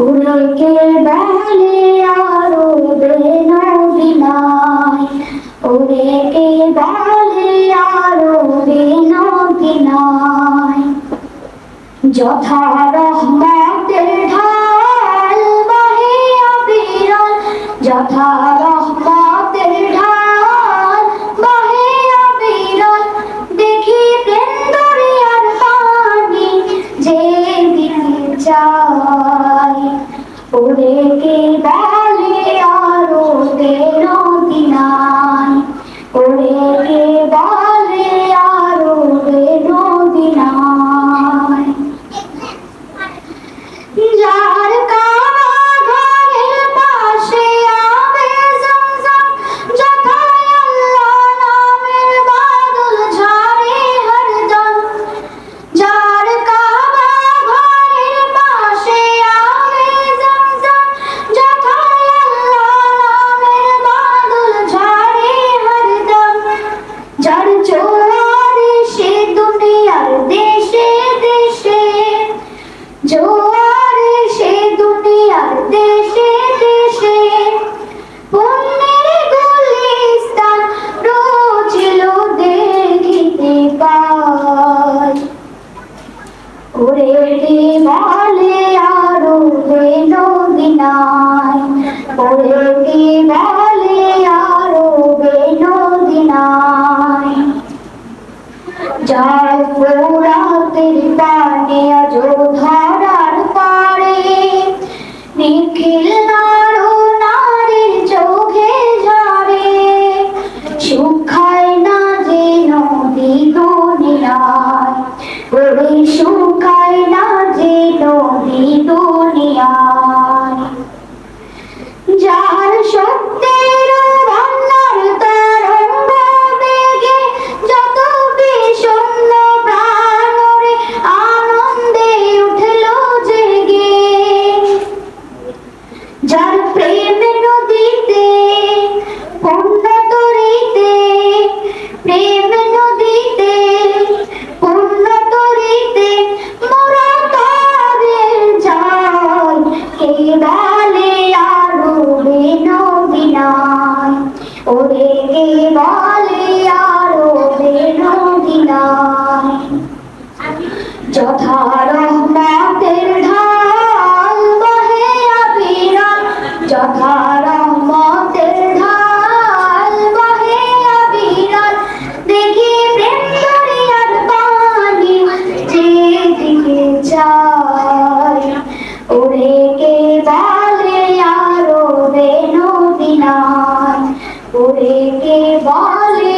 উড়ে বেলে আরো বেনবিনায়, উড়ে বেলে আরো বেনবিনায়। যথা রহমতের ঢাল বহে অবিরল, যথা রহমতের ঢাল বহে অবিরল। দেখি প্রেম দরিয়ার পানি যেদিকে যায়, উড়ে বেলে আরো বেনবিনায়, উড়ে বেলে আরো বেনবিনায়। যার কাবা ঘরের পাশে আবে জমজম, যথায় আল্লাহ নামের বাদল ঝরে হরদম। যার কাবা ঘরের পাশে আবে জমজম, যথায় আল্লাহ নামের বাদল ঝরে হরদম। যার জোয়ারে সে দুনিয়ার দেশে দেশে, জোয়ারে সে দুনিয়ার দেশে দেশে, পুণ্যের গুলিস্তান রোজিল দেখিতে পাই। উড়ে বেলে আরো বেনবিনায়, উড়ে বেলে আরো বেনবিনায়। যার ফোরাতের পানে আজ ধরার পারে, নিখিল নর নারীর চোখে ঝরে। শুকায় না যে নদী দুনিয়ায়, ওরে শুকায় না যে নদী দুনিয়ায়। যার শক্তির ভান্ডার তরঙ্গ বেগে, যত বিষণ্ণ প্রাণ ওরে আনন্দে উঠল জেগে। যার প্রেম নদীতে পূর্ণ তরিতে, প্রেম নদীতে পূর্ণ তরিতে মোরা তরে যাই। কে বেলে আরো বেনবিনায়, ওরে কে বেলে আরো বেনবিনায়। যথা রহমতের ঢাল বহে অবিরল, যথা রহমতের ঢাল বহে অবিরল। দেখি প্রেম দরিয়ার পানি যেদিকে যায়, উড়ে বেলে আরো বেনবিনায়, উড়ে বেলে